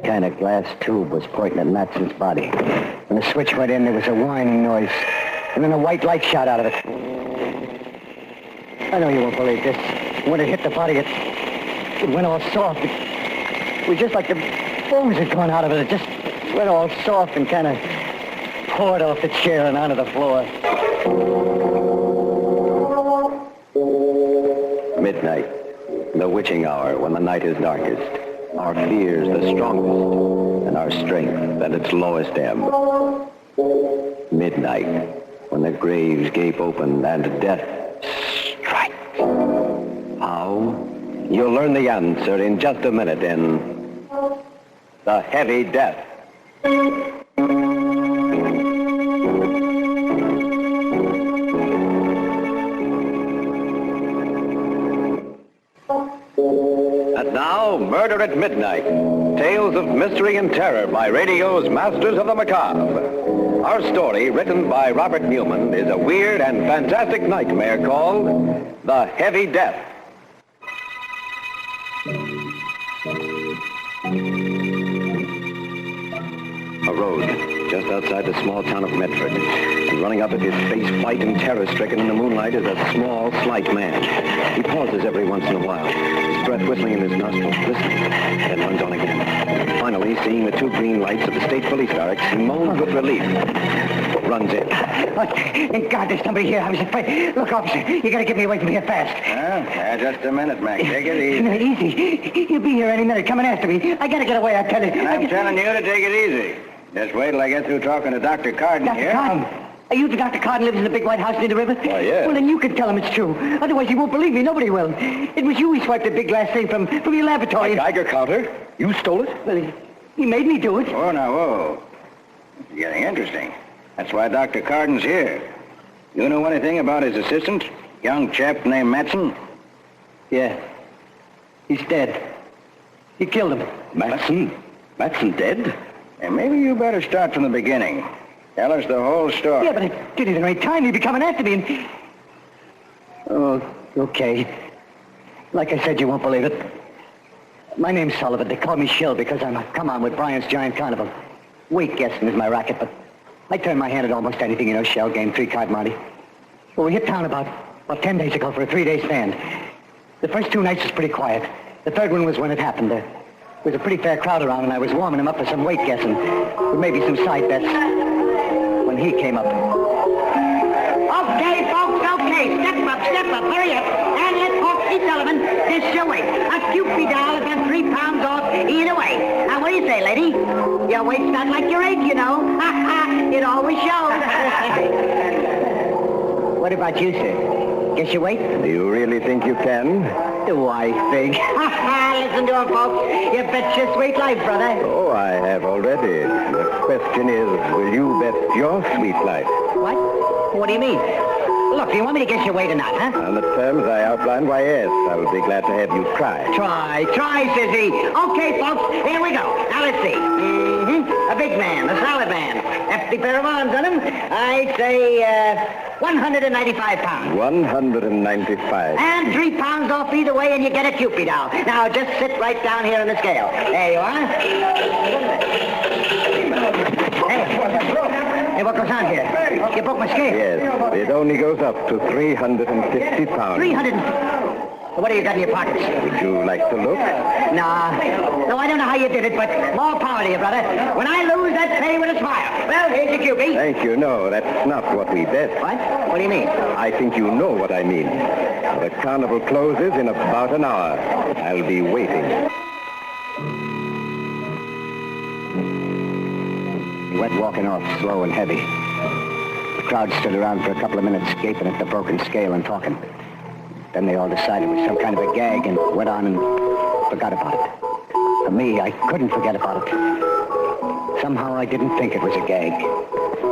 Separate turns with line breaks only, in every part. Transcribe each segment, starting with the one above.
kind of glass tube was pointing at Matson's body. When the switch went in, there was a whining noise. And then a white light shot out of it. I know you won't believe this. When it hit the body, it went all soft. It was just like the bones had gone out of it. It just went all soft and kind of poured off the chair and onto the floor.
Midnight, the witching hour when the night is darkest, our fears the strongest, and our strength at its lowest ebb. Midnight, when the graves gape open and death strikes. How? You'll learn the answer in just a minute in The Heavy Death. And now, Murder at Midnight, tales of mystery and terror by radio's Masters of the Macabre. Our story, written by Robert Newman, is a weird and fantastic nightmare called The Heavy Death. A road just outside the small town of Medford, and running up at his face white and terror-stricken in the moonlight is a small, slight man. He pauses every once in a while, his breath whistling in his nostrils, listening, then runs on again. Finally, seeing the two green lights of the state police barracks, he moans with relief, runs in.
Thank God there's somebody here. I was afraid. Look, officer, you gotta get me away from here fast.
Just a minute, Mac. Take it easy.
Easy. You'll be here any minute coming after me. I gotta get away, I tell you.
I'm telling you to take it easy. Just wait till I get through talking to Dr. Carden here.
Dr. Carden? Are you the Dr. Carden lives in the big white house near the river?
Why, yes.
Well, then you can tell him it's true. Otherwise, he won't believe me. Nobody will. It was you who swiped the big glass thing from your laboratory.
A Geiger counter? You stole it?
Well, he made me do it.
Oh, now, whoa. It's getting interesting. That's why Dr. Carden's here. You know anything about his assistant? Young chap named Matson?
Yeah. He's dead. He killed him.
Matson? Matson dead? And maybe you better start from the beginning. Tell us the whole story.
Yeah, but I did it in the right time. He'd be coming after me and... Oh, okay. Like I said, you won't believe it. My name's Sullivan. They call me Shill because I'm a come-on with Brian's Giant Carnival. Weight guessing is my racket, but I turn my hand at almost anything, shell game, three-card Monte. Well, we hit town about 10 days ago for a 3-day stand. The first 2 nights was pretty quiet. The third one was when it happened. There was a pretty fair crowd around, and I was warming him up for some weight guessing, with maybe some side bets, when he came up.
Okay, folks, okay. Step up, hurry up. And let Foxy Sullivan dish your weight. A Cupid doll is 3 pounds off either way. Now, what do you say, lady? Your weight's not like your age, Ha ha, it always shows.
What about you, sir? Guess your weight?
Do you really think you can?
Do I think?
Ha ha, listen to him, folks. You bet your sweet life, brother.
Oh, I have already. The question is, will you bet your sweet life?
What? What do you mean? Look, do you want me to guess your weight or not, huh?
On the terms I outlined, why, yes. I will be glad to have you try.
Try,
says he. Okay, folks, here we go. Now, let's see. A big man, a solid man. Hefty pair of arms on him. I'd say, 195 pounds.
195.
And 3 pounds off either way, and you get a Cupid doll. Now, just sit right down here on the scale. There you are.
Hey, what goes on here? You broke my scale.
Yes, it only goes up to 350 pounds.
300. What do you got in your pockets?
Would you like to look?
Nah. No, I don't know how you did it, but more power to you, brother. When I lose, I'd pay with a smile. Well, here's your Cupid.
Thank you. No, that's not what we bet.
What? What do you mean?
I think you know what I mean. The carnival closes in about an hour. I'll be waiting.
He went walking off, slow and heavy. The crowd stood around for a couple of minutes, gaping at the broken scale and talking. Then they all decided it was some kind of a gag and went on and forgot about it. For me, I couldn't forget about it. Somehow I didn't think it was a gag.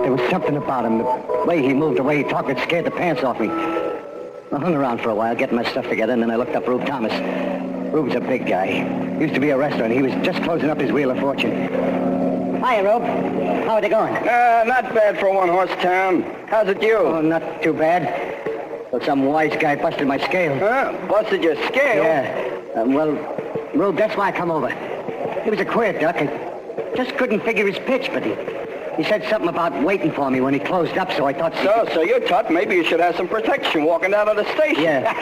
There was something about him, the way he moved, the way he talked, it scared the pants off me. I hung around for a while, getting my stuff together, and then I looked up Rube Thomas. Rube's a big guy. Used to be a wrestler, and he was just closing up his Wheel of Fortune. Hiya, Rube. How are they going?
Not bad for a one-horse town. How's it you?
Oh, not too bad. Well, some wise guy busted my scale.
Huh? Busted your scale?
Yeah. Well, Rube, that's why I come over. He was a queer duck. Just couldn't figure his pitch, but he said something about waiting for me when he closed up, so I thought...
So you thought maybe you should have some protection walking down to the station?
Yeah.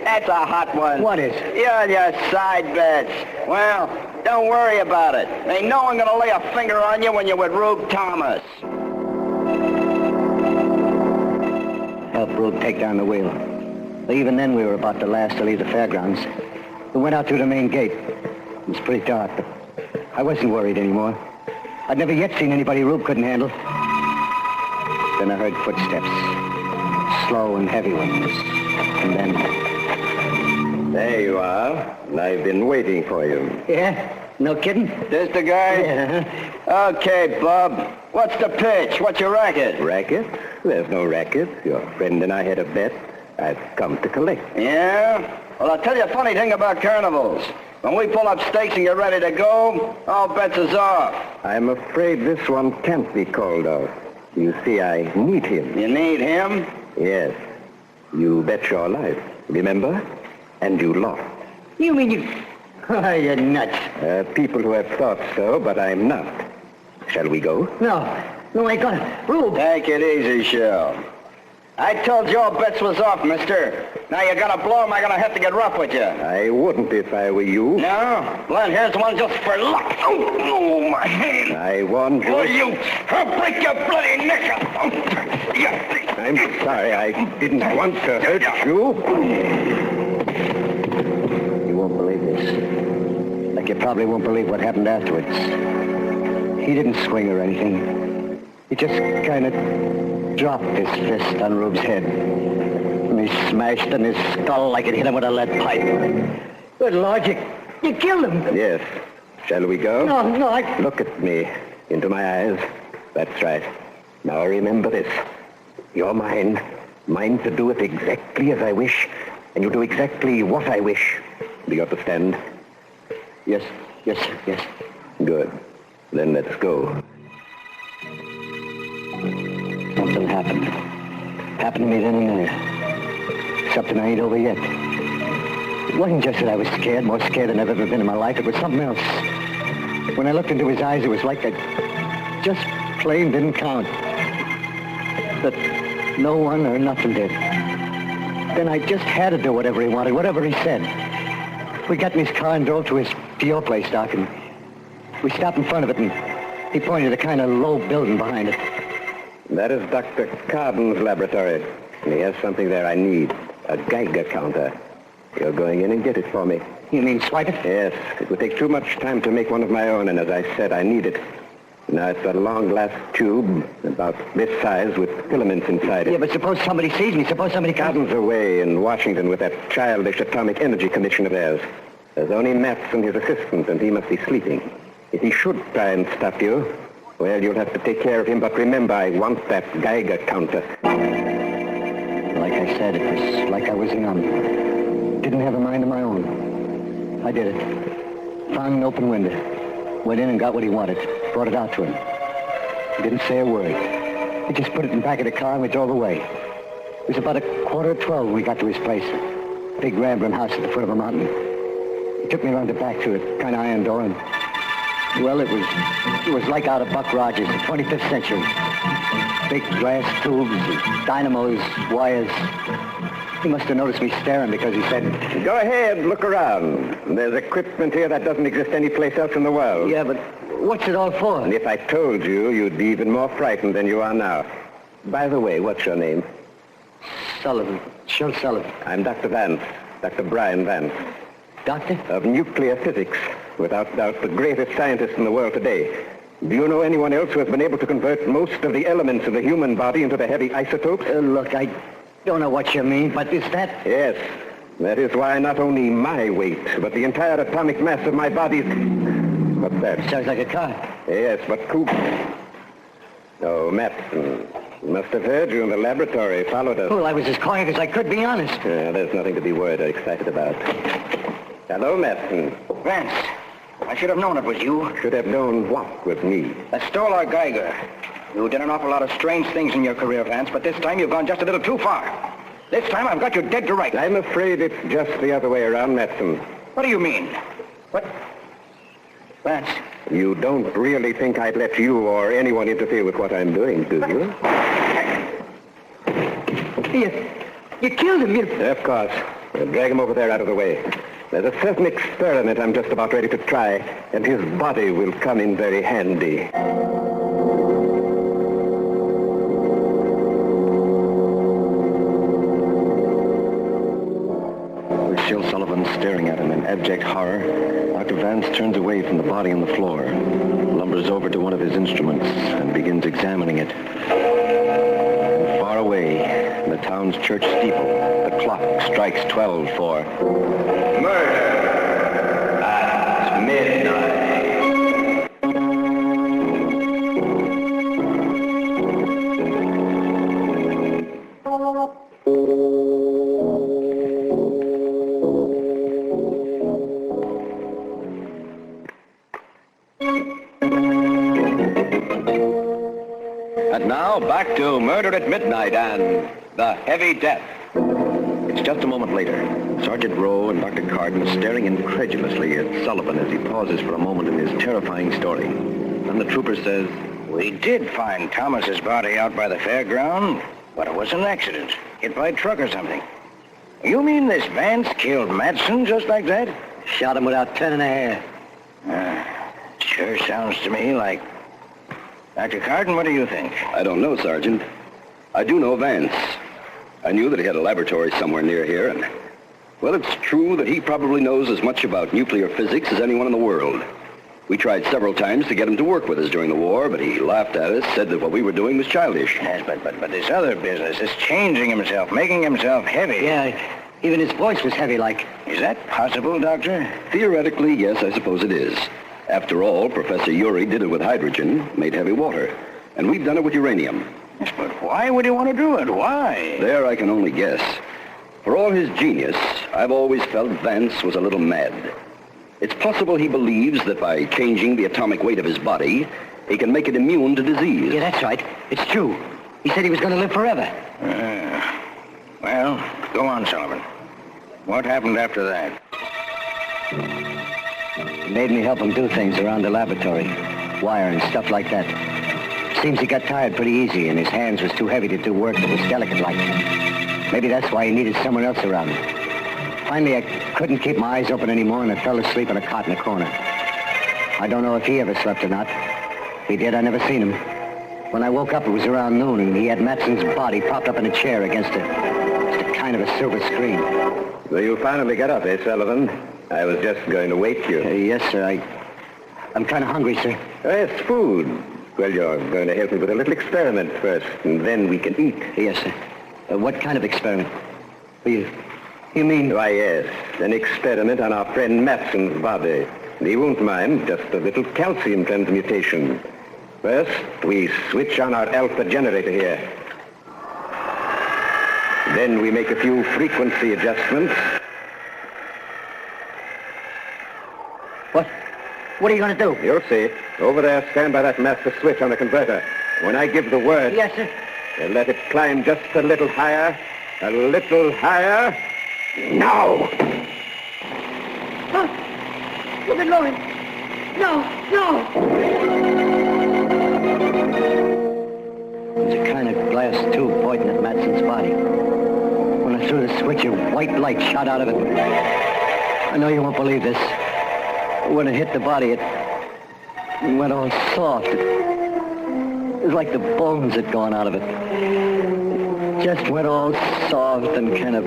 That's a hot one.
What is?
You're on your side bets. Well, don't worry about it. Ain't no one gonna lay a finger on you when you're with Rube Thomas.
Helped Rube take down the wheel. But even then, we were about the last to leave the fairgrounds. We went out through the main gate. It was pretty dark, but I wasn't worried anymore. I'd never yet seen anybody Rube couldn't handle. Then I heard footsteps. Slow and heavy ones. And then...
There you are. I've been waiting for you.
Yeah? No kidding?
This the guy?
Yeah.
Okay, Bub. What's the pitch? What's your racket?
Racket? There's no racket. Your friend and I had a bet. I've come to collect.
Yeah? Well, I'll tell you a funny thing about carnivals. When we pull up stakes and you're ready to go, all bets is off.
I'm afraid this one can't be called off. You see, I need him.
You need him?
Yes. You bet your life, remember? And you lost. You mean you... Oh, you're nuts. People who have thought so, but I'm not. Shall we go? No, I ain't gonna. Rube!
Take it easy, Shell. I told you all bets was off, mister. Now you're gonna blow 'em, I'm gonna have to get rough with you.
I wouldn't if I were you.
No? Well, here's one just for luck. Oh, my hand.
I warned you.
Oh, you! I'll break your bloody neck.
I'm sorry, I didn't want to hurt you. You won't believe this. Like you probably won't believe what happened afterwards. He didn't swing or anything. He just kind of dropped his fist on Rube's head. And he smashed in his skull like it hit him with a lead pipe. Good Lord, you killed him. Yes. Shall we go? No, I... Look at me. Into my eyes. That's right. Now remember this. You're mine. Mine to do it exactly as I wish. And you do exactly what I wish. Do you understand? Yes, yes. Good. Then let's go. Something happened. Happened to me then and there. Something I ain't over yet. It wasn't just that I was scared, more scared than I've ever been in my life. It was something else. When I looked into his eyes, it was like I just plain didn't count. That no one or nothing did. Then I just had to do whatever he wanted, whatever he said. We got in his car and drove to his P.O. place, Doc, and we stopped in front of it, and he pointed at a kind of low building behind it. That is Dr. Carden's laboratory. And he has something there I need, a Geiger counter. You're going in and get it for me. You mean swipe it? Yes. It would take too much time to make one of my own, and as I said, I need it. Now, it's a long glass tube, about this size, with filaments inside it. Yeah, but suppose somebody sees me. Suppose somebody comes... Carden's away in Washington with that childish Atomic Energy Commission of theirs. There's only Matz and his assistant, and he must be sleeping. If he should try and stop you, well, you'll have to take care of him, but remember, I want that Geiger counter. Like I said, it was like I was young. Didn't have a mind of my own. I did it. Found an open window. Went in and got what he wanted. Brought it out to him. He didn't say a word. He just put it in the back of the car and we drove away. It was about 11:45 when we got to his place. Big rambling house at the foot of a mountain. He took me around the back to a kind of iron door and... Well, it was like out of Buck Rogers, the 25th century. Big glass tubes, dynamos, wires. He must have noticed me staring because he said... Go ahead, look around. There's equipment here that doesn't exist anyplace else in the world. Yeah, but what's it all for? And if I told you, you'd be even more frightened than you are now. By the way, what's your name? Sullivan. Shel Sullivan. I'm Dr. Vance. Dr. Brian Vance. Doctor? Of nuclear physics. Without doubt, the greatest scientist in the world today. Do you know anyone else who has been able to convert most of the elements of the human body into the heavy isotopes? Look, I don't know what you mean, but is that... Yes. That is why not only my weight, but the entire atomic mass of my body is... What's that? Sounds like a car. Yes, but who... Oh, Matson. He must have heard you in the laboratory, followed us. Well, I was as quiet as I could, be honest. Yeah, there's nothing to be worried or excited about. Hello, Matson.
Vance, I should have known it was you.
Should have known what was me?
That stole our Geiger. You did an awful lot of strange things in your career, Vance, but this time you've gone just a little too far. This time I've got you dead to rights.
I'm afraid it's just the other way around, Matson.
What do you mean? What? Vance, You don't really think I'd let you or anyone interfere with what I'm doing, do you?
You killed him.
Of course. Drag him over there out of the way. There's a certain experiment I'm just about ready to try, and his body will come in very handy. With Shil Sullivan staring at him in abject horror, Dr. Vance turns away from the body on the floor, lumbers over to one of his instruments, and begins examining it. And far away, in the town's church steeple, the clock strikes 12 for murder at midnight. And now, back to Murder at Midnight and The Heavy Death. It's just a moment later. Sergeant Rowe and Dr. Carden are staring incredulously at Sullivan as he pauses for a moment in his terrifying story. Then the trooper says,
We did find Thomas's body out by the fairground, but it was an accident. Hit by a truck or something. You mean this Vance killed Madsen just like that?
Shot him without turning a hair.
Sure sounds to me like... Dr. Carden, what do you think?
I don't know, Sergeant. I do know Vance. I knew that he had a laboratory somewhere near here, and... Well, it's true that he probably knows as much about nuclear physics as anyone in the world. We tried several times to get him to work with us during the war, but he laughed at us, said that what we were doing was childish.
Yes, but this other business, this changing himself, making himself heavy.
Yeah, even his voice was heavy like.
Is that possible, Doctor?
Theoretically, yes, I suppose it is. After all, Professor Urey did it with hydrogen, made heavy water. And we've done it with uranium.
Yes, but why would he want to do it? Why?
There I can only guess. For all his genius, I've always felt Vance was a little mad. It's possible he believes that by changing the atomic weight of his body, he can make it immune to disease.
Yeah, that's right. It's true. He said he was going to live forever.
Well, go on, Sullivan. What happened after that?
He made me help him do things around the laboratory. Wire and stuff like that. Seems he got tired pretty easy, and his hands was too heavy to do work that was delicate-like. Maybe that's why he needed someone else around. Finally, I couldn't keep my eyes open anymore, and I fell asleep in a cot in the corner. I don't know if he ever slept or not. If he did, I never seen him. When I woke up, it was around noon, and he had Madsen's body propped up in a chair against a kind of a silver screen.
So you finally got up, eh, Sullivan? I was just going to wake you.
Yes, sir. I'm kind of hungry, sir.
It's food. Well, you're going to help me with a little experiment first, and then we can eat.
Yes, sir. What kind of experiment? You mean...
Why, yes. An experiment on our friend Madsen's body. He won't mind, just a little calcium transmutation. First, we switch on our alpha generator here. Then we make a few frequency adjustments.
What are you going to do?
You'll see. Over there, stand by that master switch on the converter. When I give the word...
Yes, sir.
Let it climb just a little higher. A little higher. Now!
Oh, look at Lauren. No. There's a kind of glass tube pointing at Madsen's body. When I threw the switch, a white light shot out of it. I know you won't believe this. When it hit the body, it went all soft. It was like the bones had gone out of it. It just went all soft and kind of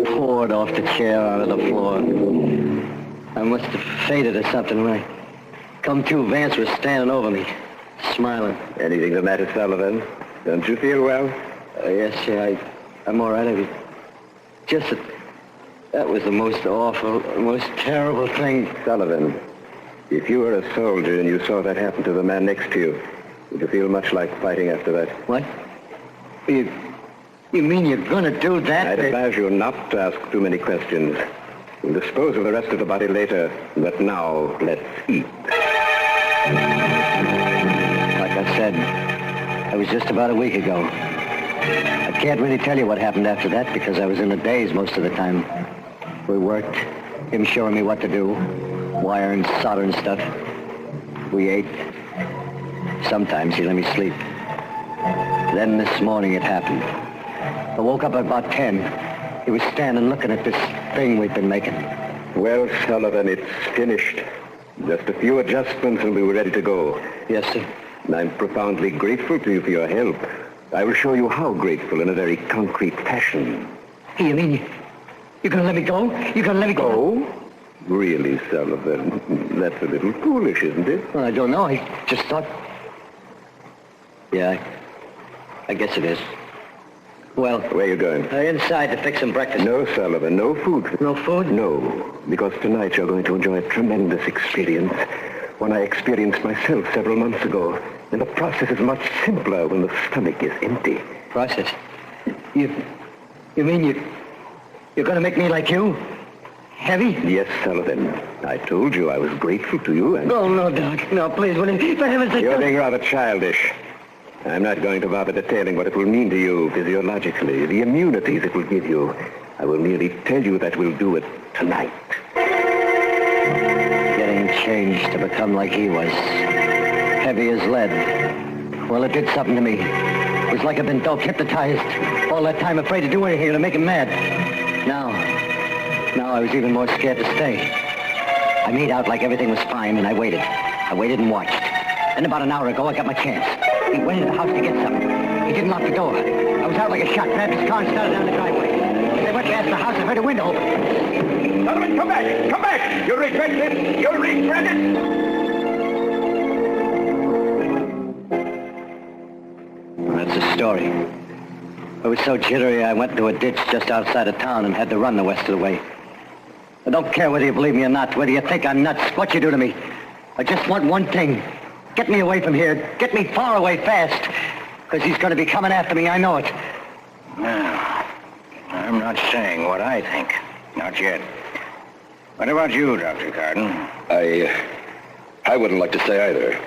poured off the chair onto the floor. I must have fainted or something. When I come to, Vance was standing over me, smiling.
Anything the matter, Sullivan? Don't you feel well?
Yes, sir, I'm all right. Just that was the most awful, most terrible thing.
Sullivan, if you were a soldier and you saw that happen to the man next to you, would you feel much like fighting after that?
What? You mean you're going to do that?
I'd advise you not to ask too many questions. We'll dispose of the rest of the body later, but now let's eat.
Like I said, that was just about a week ago. I can't really tell you what happened after that because I was in a daze most of the time. We worked, him showing me what to do, wire and solder and stuff.
We ate. Sometimes he let me sleep. Then this morning it happened. I woke up at about 10. He was standing looking at this thing we've been making.
Well, Sullivan, it's finished. Just a few adjustments and we were ready to go.
Yes, sir.
And I'm profoundly grateful to you for your help. I will show you how grateful in a very concrete fashion.
You mean you're going to let me go? You're going to let me go?
Oh? Really, Sullivan? That's a little foolish, isn't it?
Well, I don't know. I just thought... Yeah, I guess it is. Well...
Where are you going?
Inside to fix some breakfast.
No, Sullivan, no food.
No food?
No, because tonight you're going to enjoy a tremendous experience. One I experienced myself several months ago. And the process is much simpler when the stomach is empty.
Process? You mean you're going to make me like you? Heavy?
Yes, Sullivan. I told you I was grateful to you and...
Oh, no, Doc. No, please, will you? For heaven's sake...
You're being rather childish. I'm not going to bother detailing what it will mean to you physiologically, the immunities it will give you. I will merely tell you that we'll do it tonight.
Getting changed to become like he was. Heavy as lead. Well, it did something to me. It was like I'd been doped, hypnotized. All that time afraid to do anything to make him mad. Now I was even more scared to stay. I made out like everything was fine, and I waited. I waited and watched. Then about an hour ago, I got my chance. He went into the house to get something. He didn't lock the door. I was out like a shot, grabbed his car and started down the driveway. As I went past the house, I heard a window open.
Sullivan, come back! Come back! You'll regret this! You'll regret it!
That's the story. I was so jittery, I went into a ditch just outside of town and had to run the rest of the way. I don't care whether you believe me or not, whether you think I'm nuts, what you do to me. I just want one thing. Get me away from here. Get me far away fast. Because he's going to be coming after me, I know it.
Now, I'm not saying what I think. Not yet. What about you, Dr. Carden?
I wouldn't like to say either.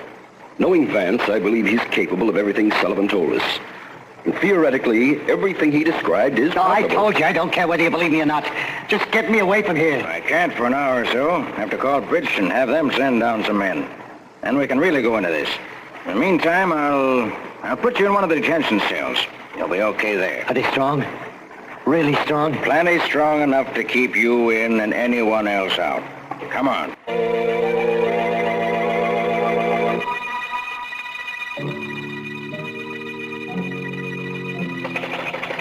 Knowing Vance, I believe he's capable of everything Sullivan told us. And theoretically, everything he described is possible.
I told you, I don't care whether you believe me or not. Just get me away from here.
I can't for an hour or so. Have to call Bridge and have them send down some men. Then we can really go into this. In the meantime, I'll put you in one of the detention cells. You'll be okay there.
Are they strong? Really strong?
Plenty strong enough to keep you in and anyone else out. Come on.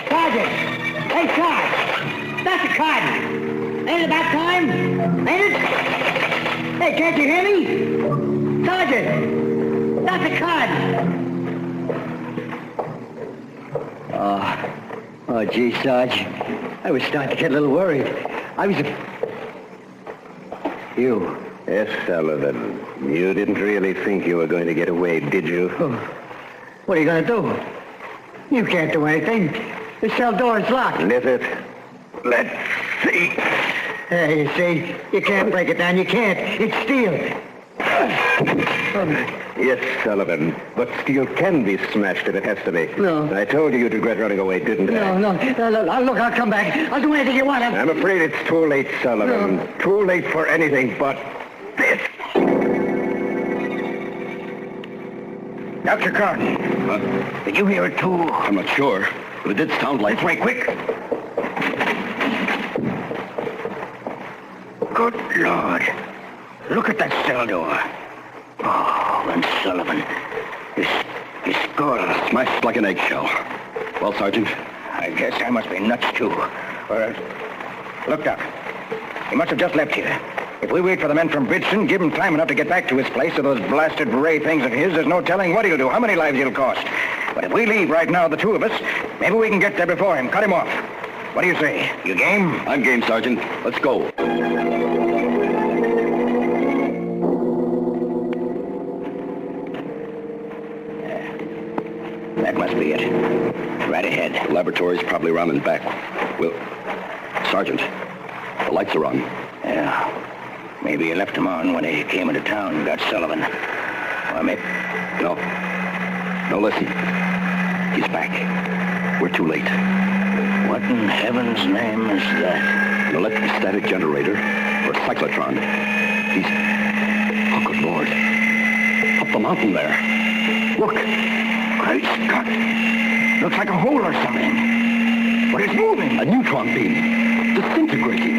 Sergeant! Hey, Sarge! Dr. Carden! Ain't it about time? Ain't it? Hey, can't you hear me? Sergeant! Dr. Carden!
Oh, gee, Sarge. I was starting to get a little worried. You.
Yes, Sullivan. You didn't really think you were going to get away, did you?
Oh, what are you going to do? You can't do anything. The cell door is locked.
Let it. Let's see.
Hey, you see, you can't break it down. You can't. It's steel.
Yes, Sullivan, but steel can be smashed if it has to be.
No.
I told you you'd regret running away, didn't I?
No. Look, I'll come back. I'll do anything you want.
I'm afraid it's too late, Sullivan.
No.
Too late for anything but this.
Dr. Carden. Did you hear it, too?
I'm not sure, but it did sound like...
This way, quick. Good Lord. Look at that cell door. Oh, and Sullivan. His skull.
Smashed like an eggshell. Well, Sergeant?
I guess I must be nuts, too. Look, Doc. He must have just left here. If we wait for the men from Bridgeton, give him time enough to get back to his place, or those blasted ray things of his, there's no telling what he'll do, how many lives he'll cost. But if we leave right now, the two of us, maybe we can get there before him, cut him off. What do you say? You game?
I'm game, Sergeant. Let's go.
That must be it. Right ahead.
The laboratory's probably around and back. Well, Sergeant, the lights are on.
Yeah. Maybe he left them on when he came into town and got Sullivan. Or maybe...
No, listen. He's back. We're too late.
What in heaven's name is that?
An electrostatic generator or a cyclotron. Oh, good Lord. the mountain there.
Look. Great Scott. Looks like a hole or something. But it's moving.
A neutron beam, disintegrating,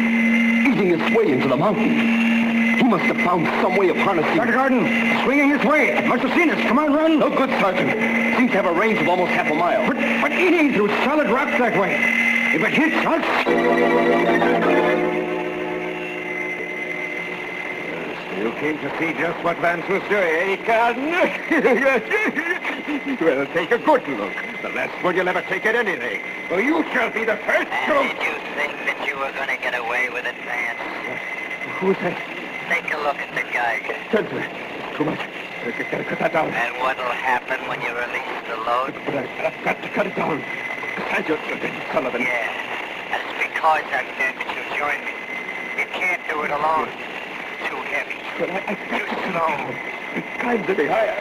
eating its way into the mountain. He must have found some way of harnessing...
Dr. Gordon, swinging his way. Must have seen us. Come on, run.
No good, Sergeant. Seems to have a range of almost half a mile.
But eating through solid rock that way. If it hits us... You came to see just what Vance was doing, eh, Carden? Well, take a good look. The last one you'll ever take at anything. Well, you shall be the first to...
And did you think that you were going to get away with it, Vance?
Who's that?
Take a look at the Geiger.
Gentlemen, too much. Gotta cut that down.
And what'll happen when you release the load?
But I've got to cut it down. Sergeant Sullivan.
Yeah, that's because I'm glad that you joined me. You can't do it alone. Too heavy.
But I
Too slow.
It's time to be higher.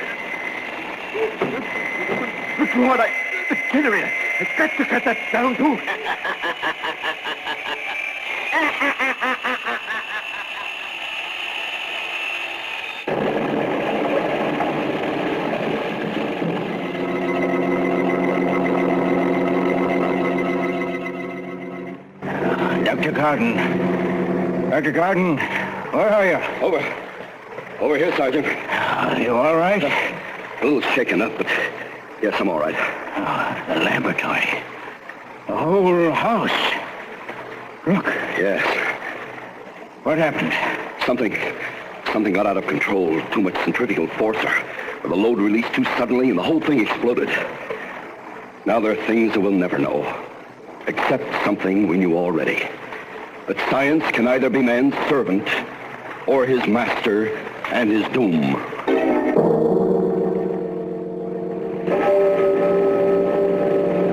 Look, Lord, the generator. I've got to cut that down, too. Dr. Gordon. Dr. Gordon, where are you?
Over here, Sergeant.
Are you all right?
A little shaken up, but yes, I'm all right.
The laboratory. The whole house. Look.
Yes.
What happened?
Something got out of control. Too much centrifugal force, or the load released too suddenly, and the whole thing exploded. Now there are things that we'll never know. Except something we knew already. That science can either be man's servant or his master and his doom.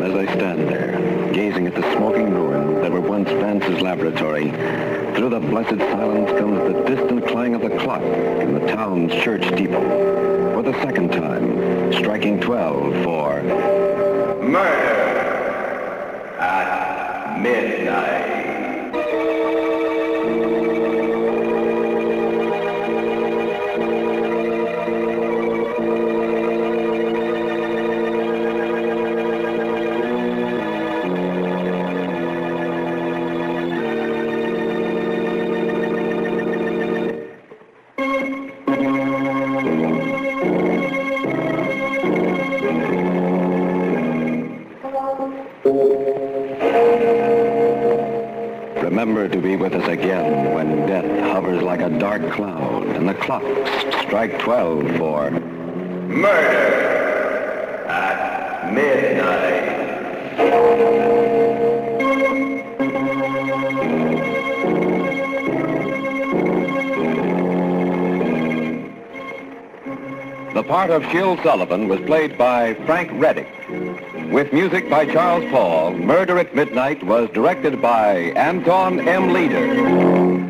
As I stand there, gazing at the smoking ruins that were once Vance's laboratory, through the blessed silence comes the distant clang of the clock in the town's church steeple. For the second time, striking 12 for...
Murder at midnight.
Remember to be with us again when death hovers like a dark cloud and the clocks strike 12 for...
Murder at midnight.
The part of Shill Sullivan was played by Frank Reddick. With music by Charles Paul, Murder at Midnight was directed by Anton M. Leader.